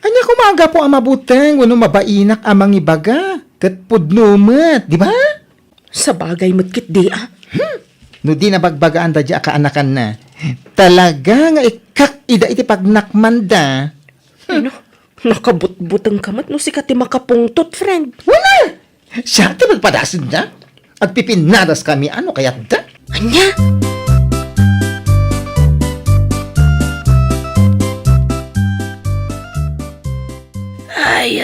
Anya kumaga po ang mabuteng, wano mabainak amang ibaga. Kat pudnumet, di ba? Sa bagay matkit di ah. No di na bagbagaan da dya kaanakan na. Talaga nga ikak ida iti pagnakmanda. Ano? Nakabutbutang kamat no si kati makapungtot, friend. Wala! Siya ti magpadasin na. At pipinadas kami ano kayat da. Anya? Ay,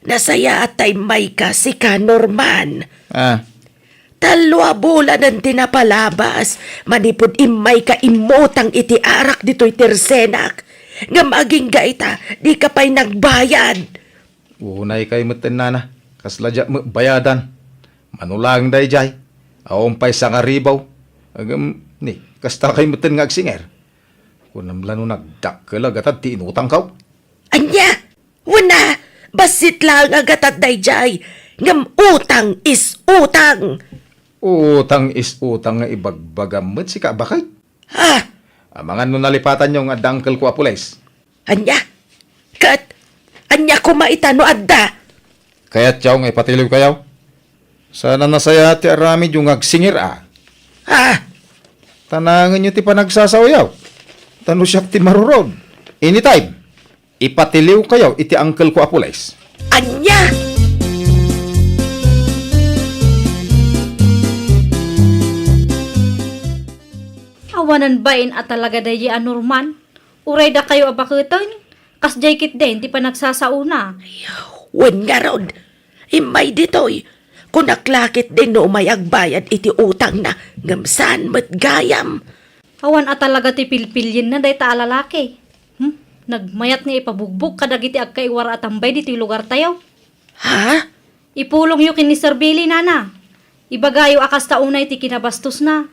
nasaya atay may ka si ka, Norman. Ah, Talwa bulan ang tinapalabas, manipod imay ka imotang iti arak dito'y tersenak. Nga maging gaita, di ka pa'y nagbayad. unay kay meten nana. Kasla dya bayadan. Manulang day jay. Awong pay sa ngaribaw. Agam, ni, kasta kay meten nga agsinger. Kunam lano nagdakkel agatad ti inutang kaw. Anya, wana, basit lang agatat dayjay. Ngam utang is utang. Utang is utang nga ibagbagamot si kabakay. Ha? Amangan no nalipatan yung adangkel ko apules. Anya? Kat, anya ko maitano adda. Kaya't yaw nga ipatiliw kayaw. Sana nasaya ti aramid yung agsingir ah. Ha? Tanangan nyo ti panagsasawayaw. Tano siya ti marurod. Anytime, ipatiliw kayaw iti angkel ko apules. Anya? Awanan bain at talaga dayi Norman. Uray da kayo abakutan. Kas jay kit din, ti pa nagsasauna. Wen nga rod, imay ditoy. Kung naklakit din no may agbayad iti utang na ngamsan matgayam. Awan at talaga ti pilpilyin na day ta alalaki. Nagmayat nga ipabugbog kadagiti agkaiwara at tambay dito lugar tayo. Ha? Ipulong yu kini Sir Billy nana. Ibagayo akas taunay ti kinabastos na.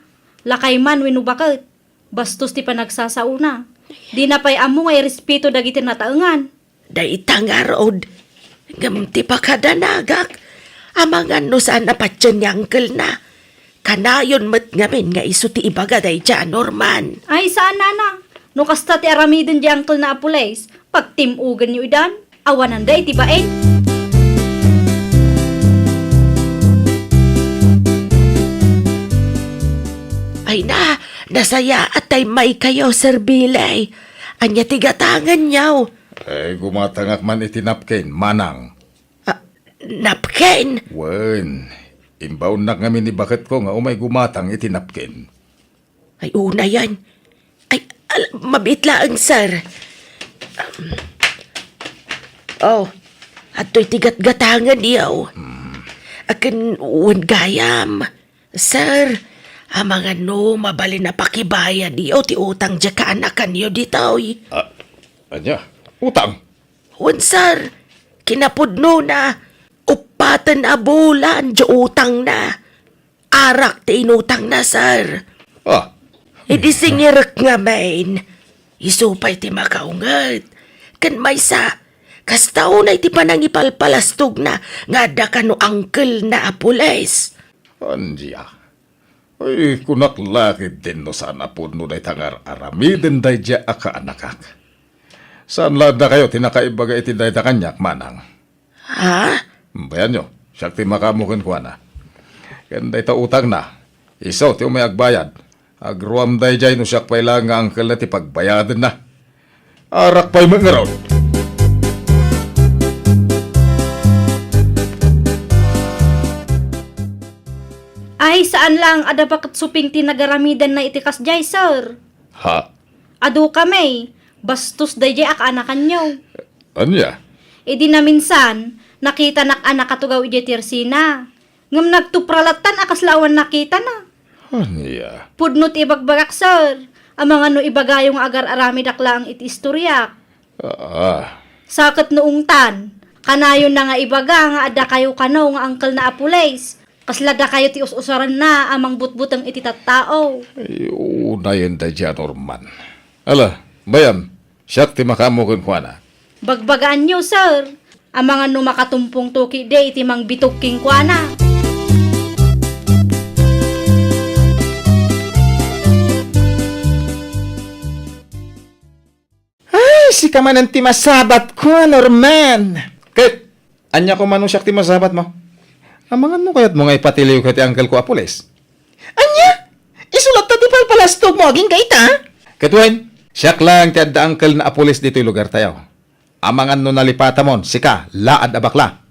Lakay man winu bakit. Bastos ti panagsasauna. Di na pa'y amo ngay respeto dagiti nataengan. Daita nga rod. Ngamti pa kadanagak. Amangan no saan napatyan ni uncle na. Kanayon mat ngamin nga iso ti ibaga day dyan, Norman. Ay, saan nana? No kasta ti aramidin di angkol na apules, pag timugan niyo idan, awanan da iti baen. Ay na, nasaya at ay may kayo, Sir Bilay. Anya tigatangan niyaw. Ay, gumatangak man itinapkin, manang. Napken. Wen, imbaw na kami ni bakit ko nga umay gumatang itinapkin. Ay, una yan. Ay, mabitla ang sir. Ato'y tigat-gatangan niyaw. Akin uwan gayam. Sir, amang ano, mabali na pakibaya niyo, ti utang dya kaanakan niyo ditoy. Anya, utang. Uwan, sir, kinapudno na. Upatan na bulan, dya utang na. Arak ti inutang na, sir. Idi singirak nga main. Isupay ti makaungat. Kan may sa, kastaw na iti panang ipalpalastog na nga da ka no uncle na apules. Andiya. Ay, kunak lakit din no sana po no day tangar aramidin day dya aka-anakak. Saan lada kayo tinakaibaga iti day ta kanyak, manang? Ha? Bayan nyo, siyak ti makamukin ko na. Kanday ta utang na. Isaw ti umay agbayad. Agruam day jay no siyak pa'y lang nga angkel na ti pagbayadan na. Arak pa'y mga raw. Ay, saan lang ada pakat suping tinagaramidan na itikas jay, sir? Ha? Adu kami, bastos day jay aka-anakan niyo. Anya? E di na minsan, nakita nak anak katugaw iti tirsina. Ngam nagtupralatan akaslawan nakita na. Anya? Pudnot ibagbagak, sir. Amang ano ibagayong agar-arami dakla ang iti istorya. Sakit noong tan, kanayon na nga ibaga nga ada kayo kano nga angkel na apules. Kaslada kayo ti us-usaran na amang butbutang iti tattao. Ay, unayin day dya, Norman. Ala, bayan, siyak ti makamukin ko na. Bagbagaan nyo, sir. Amang ano makatumpong tuki de iti mang bituking kwa na. Ay, si kamanan ti masabat ko, Norman. Kit, anya ko manong siyak ti masabat mo? Amangan mo kayat mo nga ipatiliw kay ti angkel ko apules. Anya? Isulat ta ti palpalastog mo, aging kaita? Katwen, siyak lang ti adda angkel na apules dito yung lugar tayo. Amangan no nalipata mon, sika, laad abakla.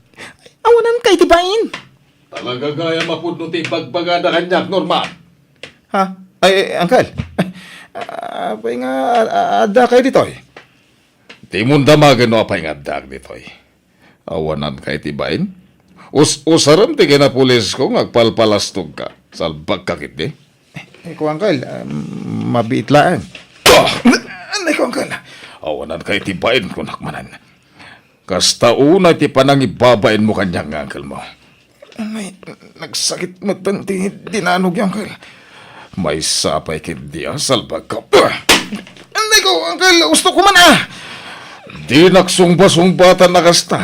Awanan kay ti bain. Talaga gaya mapudno ti pagbagada kanyak, Norman. Ha? Ay, angkel. Apay nga, adda kayo dito eh. Di mo damagan no apay nga dag ditoy. Awanan kay tibain. Usaram ti kinapulis ko ngagpalpalastog ka. Salbag kakit di. Ko angkel, mabiitlaan. Anay ko angkel. Awanan kay tibain ko nakmanan. Kasta una ti panang ibabain mo kanyang angkel mo. Anay, nagsakit mo ti dinanog yung angkel. May sapay kit di salbag ka. Anay ko angkel, gusto ko man ah. Di nagsungba-sungbatan na kasta.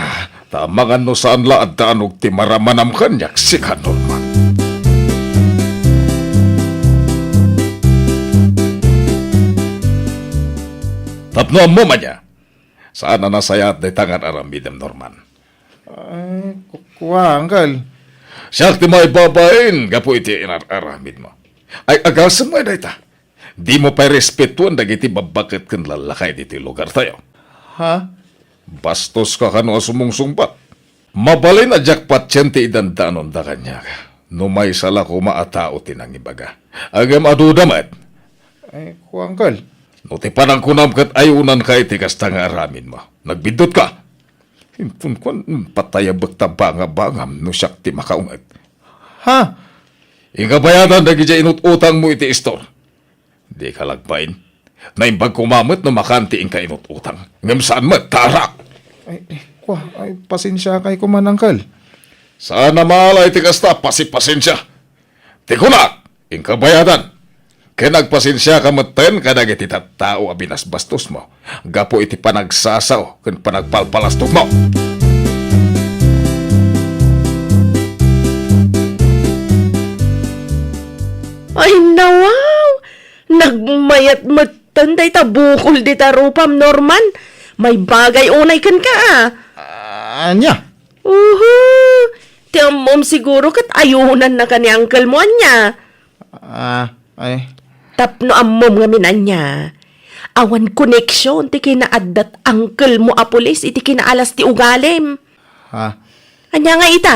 Tamangan no saan laad tanog ti maramanam kanyak si Norman. Tapno mo man niya. Saan na nasayat day tangan aramidem, Norman? Ay, kuha angkel. Siyak ti may babain, gapo iti aramid mo. Ay agasan mo day ta. Di mo pa respetuan dagiti babakit ken lalakay diti lugar tayo. Ha? Bastos ka kano sumungsungpat. Mabalin a jackpot ti idandanon da kanya. Numay sala ko maatao tinang ibaga. Agam adudamat. Ay, kuha angkel. No ti panang kunam kat ayunan ka iti kasta nga aramin mo. Nagbidot ka. Hintun ko patayabag ta bangam no siyak ti makaungat. Ha? Ikabayadan dagi dya inut-utang mo iti istor. Di ka lagpain. Naimbag kumamot no makanti ing ka inut-utang. Ngam saan mo, tarak. Ay, kuha. Ay, pasensya kay kuman angkel. Sana malay ti kasta pasipasensya. Ti kunak, ing kabayadan. Kaya nagpasensya ka maten kadag iti tattao a binasbastos mo. Gapo iti panagsasaw ken panagpalpalastog mo. Ay, nawaw! Nagmayat matan day tabukol di tarupam, Norman. May bagay unay kan ka, ah. Anya? Ti amom siguro kat ayunan na ka ni uncle mo, anya. Ay, Tapno amom nga minanya. Awan koneksyon ti kinaaddat uncle mo a pulis iti kinaalas ti ugalim. ha? Anya nga ita,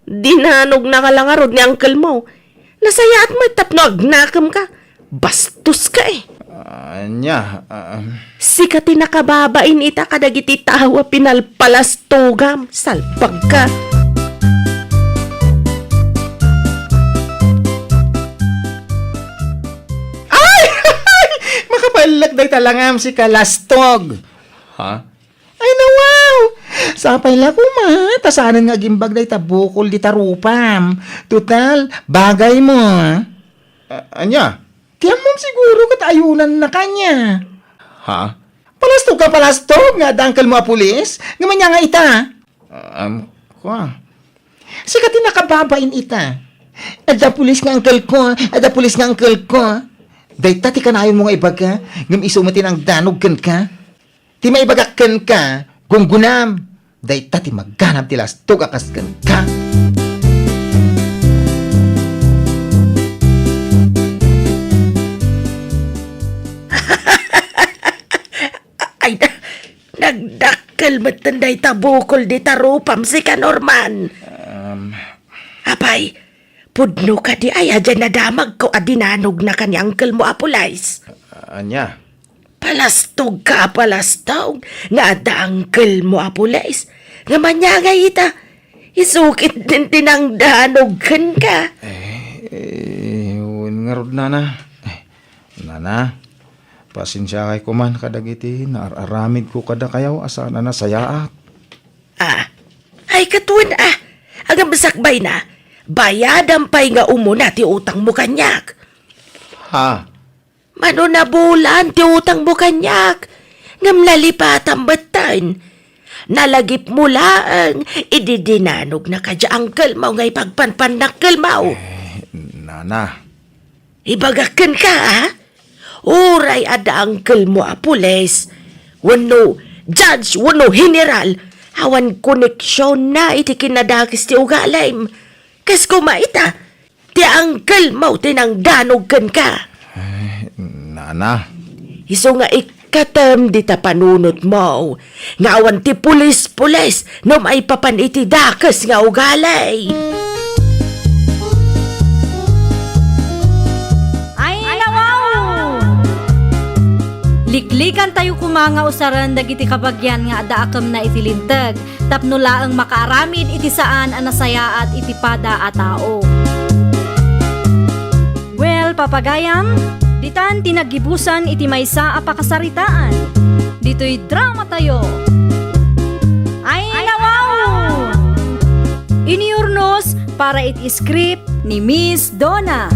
dinanog na kalangarod ni uncle mo. Nasaya at may tapno agnakam ka. Bastos ka eh. Anya? Sikati nakababain ita kadagiti tawa pinalpalastugam. Salpag ka. Makapalak day talangam si Kalastog. Ha? Ay, nawaw! Sapay la ko ma, tasanan nga gimbag day tabukol di tarupam. Total, bagay mo. Anya? Tiyam mo siguro kat ayunan na kanya. Ha? Palastog ka palastog nga dangkal mo a pulis. Ngaman nga ita. Kwa? Sikati nakababain ita. Ada pulis nga angkel ko, ada pulis nga angkel ko. Day tati kanayon mo nga ibaga, ngam isumatin ang danog ken ka. Ti maibagakken ka, gunggunam. Day tati magganam ti lastog akas ken ka. Ay, nagdakkel matanday tabukol di tarupam si ka, Norman. Apay, pudno ka di ay adyan na damag ko adinanog na ka ni uncle mo apulais. Anya? Palastog ka, palastog. Nga ada uncle mo apulais. Nga manya nga ita, isukit din tinangdanog kan ka. Ngarod nana. Nana, pasensya kay kuman kadagiti, nararamid ko kada kayaw asana na sayaat. Ay katuan Agam basakbay na. Bayadan pa'y nga umuna ti utang mo kanyak. Ha? Mano na bulan ti utang mo kanyak. Ngam lalipat ang batan. Nalagip mo lang. Ididinanog na ka dya uncle mo ngay pagpanpanakkel mo. Nana. Ibagakan ka, ha? Uray ada uncle mo a pulis. Wano judge, wano general. Awan koneksyon na iti kinadakis ti ugalim. Kas kumaita, ti uncle mo tinangdanog kan ka. Nana. Iso nga ikatam di ta panunot mo. Nga awan ti pulis-pulis no may papan iti dakas nga ugalay. Ay, nawaw! Liklikan tayo kumanga usaran dagiti kabagyan nga ada akam na itilintag. Tapno laang makaaramid iti saan anasaya at iti pada a tao. Well, papagayam, ditan tinagibusan iti maysa a pakasaritaan. Dito'y drama tayo. Ay, nawaw! Iniurnos para iti script ni Miss Donna.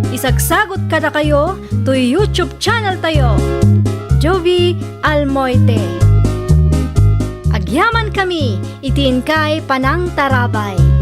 Isagsagot kada kayo to YouTube channel tayo, Jovi Almoite. Agyaman kami, itiin kay Panang Tarabay.